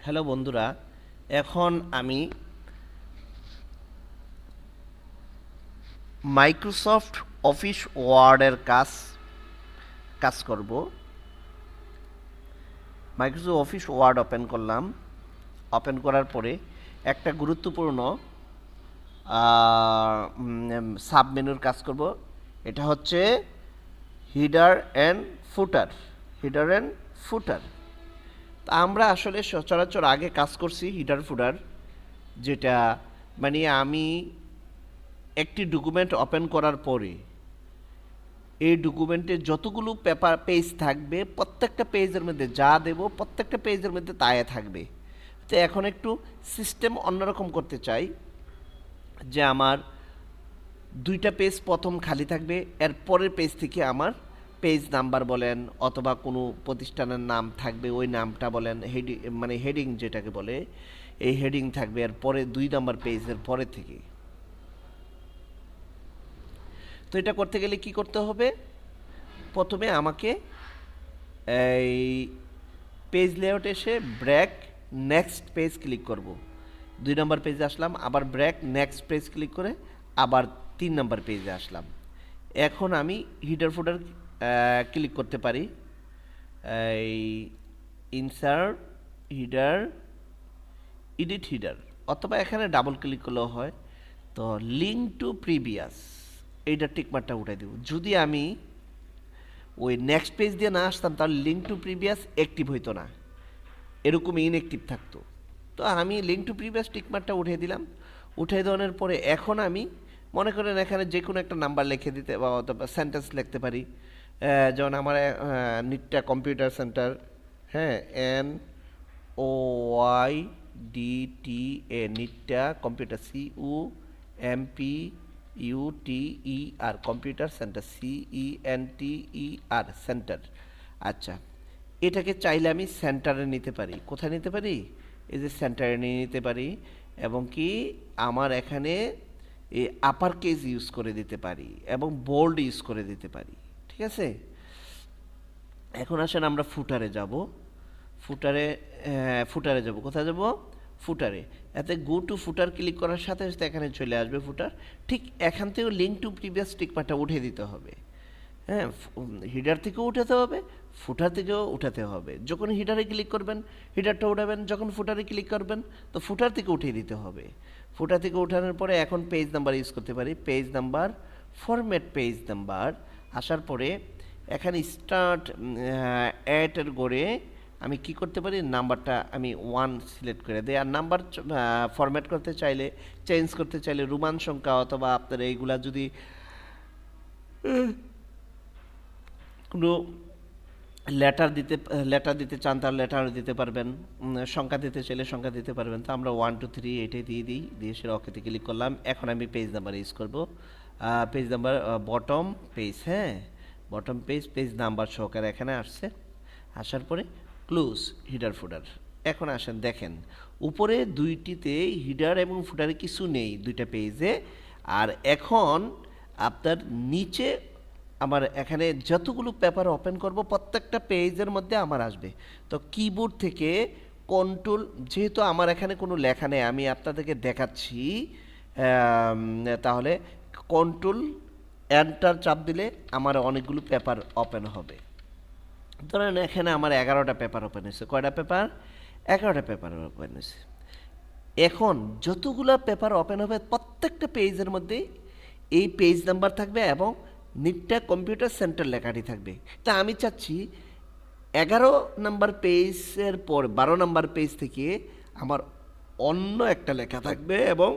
Hello বন্ধুরা, এখন আমি মাইক্রোসফট অফিস ওয়ার্ডের কাজ করব। মাইক্রোসফট অফিস ওয়ার্ড ওপেন করলাম। ওপেন করার পরে একটা গুরুত্বপূর্ণ সাব মেনুর কাজ করব। এটা হচ্ছে header and footer. Header and ফুটার আমরা আসলে সচরাচর আগে কাজ করছি হিডার ফুটার, যেটা মানে আমি একটি ডকুমেন্ট ওপেন করার পরে এই ডকুমেন্টে যতগুলো পেজ থাকবে প্রত্যেকটা পেজের মধ্যে যা দেব প্রত্যেকটা পেজের মধ্যে তাই থাকবে। তো এখন একটু সিস্টেম অন্যরকম করতে চাই, যে আমার দুইটা পেজ প্রথম খালি থাকবে, এর পরের পেজ থেকে আমার পেজ নাম্বার বলেন অথবা কোনো প্রতিষ্ঠানের নাম থাকবে, ওই নামটা বলেন, হেডিং যেটাকে বলে, এই হেডিং থাকবে এর পরে 2 নম্বর পেজের পরে থেকে। তো এটা করতে গেলে কি করতে হবে? প্রথমে আমাকে এই পেজ লেআউট এসে ব্রেক নেক্সট পেজ ক্লিক করব। 2 নম্বর পেজে আসলাম, আবার ব্রেক নেক্সট পেজ ক্লিক করে আবার 3 নম্বর পেজে আসলাম। এখন আমি হিডার ফুটার ক্লিক করতে পারি, এই ইনসার্ট হিডার, এডিট হিডার, অথবা এখানে ডাবল ক্লিক করলেও হয়। তো লিঙ্ক টু প্রিভিয়াস এইটা টিকমার্কটা উঠাই দেব। যদি আমি ওই নেক্সট পেজ দিয়ে না আসতাম তাহলে লিঙ্ক টু প্রিভিয়াস অ্যাক্টিভ হইতো না, এরকম ইনঅ্যাক্টিভ থাকতো। তো আমি লিঙ্ক টু প্রিভিয়াস টিকমার্কটা উঠিয়ে দিলাম। উঠিয়ে দেওয়ার পরে এখন আমি মনে করেন এখানে যে কোনো একটা নাম্বার লিখে দিতে বা অথবা সেন্টেন্স লিখতে পারি। যেমন আমার নিটটা কম্পিউটার সেন্টার, হ্যাঁ, NOYDTA নিটটা computer, COMPUTER computer centre, CENTER centre. আচ্ছা, এটাকে চাইলে আমি সেন্টারে নিতে পারি। কোথায় নিতে পারি? এই যে সেন্টারে নিয়ে নিতে পারি, এবং কি আমার এখানে এই আপার কেস ইউজ করে দিতে পারি এবং বোল্ড ইউজ করে দিতে পারি। ঠিক আছে, এখন আসেন আমরা ফুটারে যাব। ফুটারে যাব, কোথায় যাব? ফুটারে। এতে গো টু ফুটার ক্লিক করার সাথে সাথে এখানে চলে আসবে ফুটার। ঠিক এখান থেকেও লিঙ্ক টু প্রিভিয়াস টিকমার্কটা উঠে দিতে হবে। হ্যাঁ, হিডার থেকেও উঠাতে হবে, ফুটার থেকেও উঠাতে হবে। যখন হিডারে ক্লিক করবেন হিডারটা উঠাবেন, যখন ফুটারে ক্লিক করবেন তো ফুটার থেকে উঠিয়ে দিতে হবে। ফুটার থেকে উঠানোর পরে এখন পেজ নাম্বার ইউজ করতে পারি। Page number, format page number আসার পরে এখানে স্টার্ট অ্যাটের গড়ে আমি কি করতে পারি? নাম্বারটা আমি 1 সিলেক্ট করে দিই। আর নাম্বার ফরম্যাট করতে চাইলে, চেঞ্জ করতে চাইলে রোমান সংখ্যা অথবা আপনার এইগুলা যদি কোনো লেটার দিতে চান তাহলে লেটার দিতে পারবেন, সংখ্যা দিতে চাইলে সংখ্যা দিতে পারবেন। তো আমরা 1 2 3 এটাই দিয়ে দিই, দিয়ে সেটা ওকেতে ক্লিক করলাম। এখন আমি পেজ নাম্বার ইউজ করব। পেজ নাম্বার বটম পেজ, হ্যাঁ, বটম পেজ, পেজ নাম্বার সহকারে এখানে আসছে। আসার পরে ক্লোজ হিডার ফুটার। এখন আসেন দেখেন, উপরে দুইটিতে হিডার এবং ফুটারে কিছু নেই দুইটা পেজে। আর এখন আপনার নিচে আমার এখানে যতগুলো পেপার ওপেন করব প্রত্যেকটা পেজের মধ্যে আমার আসবে। তো কিবোর্ড থেকে কন্ট্রোল, যেহেতু আমার এখানে কোনো লেখা নেই আমি আপনাদেরকে দেখাচ্ছি, তাহলে কন্ট্রোল এন্টার চাপ দিলে আমার অনেকগুলো পেপার ওপেন হবে। ধরেন এখানে আমার 11টা পেপার ওপেন হয়েছে। কয়টা পেপার? 11টা পেপার ওপেন হয়েছে। এখন যতগুলো পেপার ওপেন হবে প্রত্যেকটা পেজের মধ্যে এই পেজ নাম্বার থাকবে এবং নিটটা কম্পিউটার সেন্টার লেখাটি থাকবে। তা আমি চাচ্ছি 11 নম্বর পেজের পর 12 নম্বর পেজ থেকে আমার অন্য একটা লেখা থাকবে এবং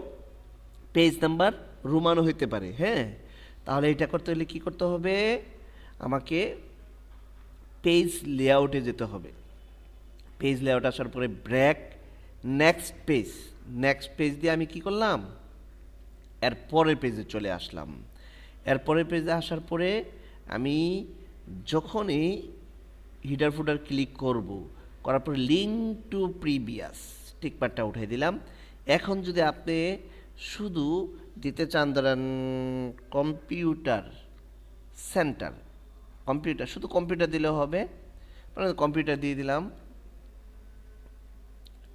পেজ নাম্বার রোমানো হইতে পারে। হ্যাঁ, তাহলে এটা করতে হলে কী করতে হবে? আমাকে পেজ লেআউটে যেতে হবে। পেজ লেআউট আসার পরে break next page, next page দিয়ে আমি কি করলাম? এর পরের পেজে চলে আসলাম। এর পরের পেজে আসার পরে আমি যখনই হিডার ফুটার ক্লিক করব, করার পরে লিঙ্ক টু প্রিভিয়াস টিকমার্কটা উঠিয়ে দিলাম। এখন যদি আপনি শুধু দিতে চান, ধরেন কম্পিউটার সেন্টার, কম্পিউটার, শুধু কম্পিউটার দিলেও হবে, কম্পিউটার দিয়ে দিলাম।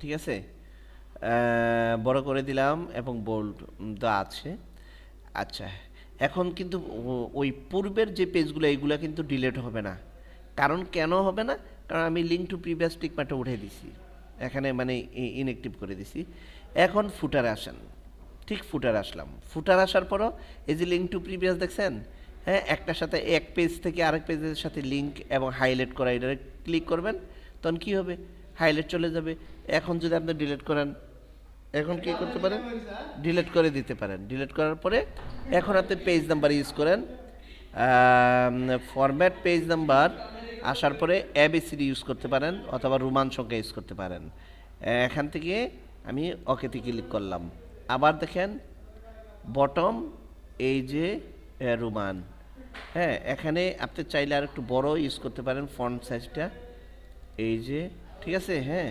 ঠিক আছে, বড় করে দিলাম এবং বোল্ড দেওয়া আছে। আচ্ছা, এখন কিন্তু ওই পূর্বের যে পেজগুলো এইগুলো কিন্তু ডিলিট হবে না। কারণ কেন হবে না? কারণ আমি লিঙ্ক টু প্রিভিয়াস টিকমার্কটা উঠে দিছি, এখানে মানে ইনঅ্যাক্টিভ করে দিছি। এখন ফুটারে আসেন, ঠিক ফুটার আসলাম। ফুটার আসার পরও এই যে লিঙ্ক টু প্রিভিয়াস দেখছেন, হ্যাঁ, একটার সাথে এক পেজ থেকে আরেক পেজের সাথে লিঙ্ক এবং হাইলাইট করা, এটা ক্লিক করবেন, তখন কী হবে? হাইলাইট চলে যাবে। এখন যদি আপনি ডিলিট করেন, এখন কি করতে পারেন? ডিলিট করে দিতে পারেন। ডিলিট করার পরে এখন আপনি পেজ নাম্বার ইউজ করেন, ফরম্যাট পেজ নাম্বার আসার পরে এবিসিডি ইউজ করতে পারেন অথবা রোমান সংখ্যা ইউজ করতে পারেন। এখান থেকে আমি ওকেতে ক্লিক করলাম। আবার দেখেন বটম এই যে রোমান, হ্যাঁ, এখানে আপনি চাইলে আর একটু বড় ইউজ করতে পারেন ফন্ট সাইজটা, এই যে, ঠিক আছে, হ্যাঁ,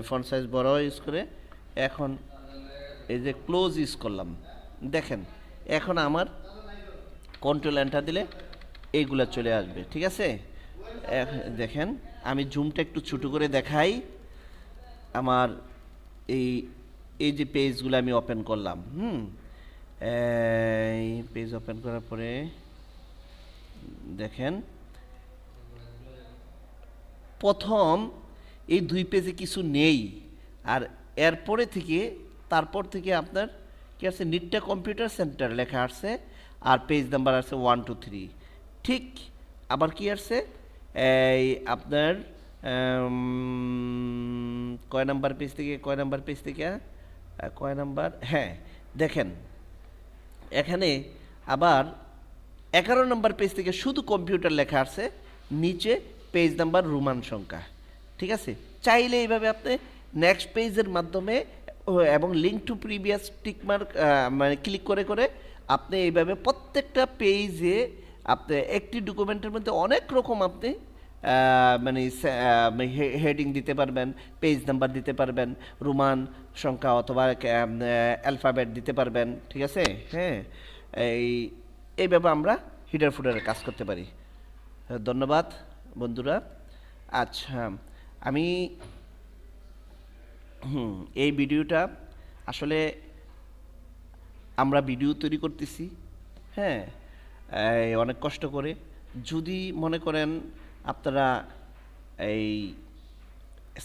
ফন্ট সাইজ বড় ইউজ করে এখন এই যে ক্লোজ ইউজ করলাম। দেখেন এখন আমার কন্ট্রোল এন্টার দিলে এইগুলা চলে আসবে, ঠিক আছে। দেখেন আমি জুমটা একটু ছোটো করে দেখাই। আমার এই এই যে পেজগুলো আমি ওপেন করলাম, এই পেজ ওপেন করার পরে দেখেন প্রথম এই 2 পেজে কিছু নেই, আর এরপরে থেকে তারপর থেকে আপনার কি আছে, নিটটা কম্পিউটার সেন্টার লেখা আসছে আর পেজ নাম্বার আছে 1 2 3। ঠিক আবার কি আসছে, এই আপনার কয় নাম্বার পেজ থেকে কয় নাম্বার পেজ থেকে কয় নাম্বার, হ্যাঁ, দেখেন এখানে আবার 11 নম্বর পেজ থেকে শুধু কম্পিউটার লেখা আছে, নিচে পেজ নাম্বার রোমান সংখ্যা, ঠিক আছে। চাইলে এইভাবে আপনি নেক্সট পেজের মাধ্যমে এবং লিঙ্ক টু প্রিভিয়াস টিকমার্ক মানে ক্লিক করে করে আপনি এইভাবে প্রত্যেকটা পেজে আপনি একটি ডকুমেন্টের মধ্যে অনেক রকম আপনি মানে হেডিং দিতে পারবেন, পেজ নাম্বার দিতে পারবেন, রোমান সংখ্যা অথবা অ্যালফাবেট দিতে পারবেন, ঠিক আছে, হ্যাঁ। এইভাবে আমরা হিডার ফুডারের কাজ করতে পারি। ধন্যবাদ বন্ধুরা। আচ্ছা, আমি এই ভিডিওটা আসলে আমরা ভিডিও তৈরি করতেছি, হ্যাঁ, অনেক কষ্ট করে। যদি মনে করেন আপনারা এই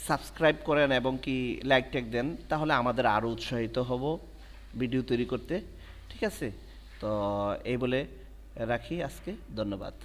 সাবস্ক্রাইব করেন এবং কি লাইক ট্যাগ দেন, তাহলে আমাদের আরও উৎসাহিত হব ভিডিও তৈরি করতে, ঠিক আছে। তো এই বলে রাখি আজকে, ধন্যবাদ।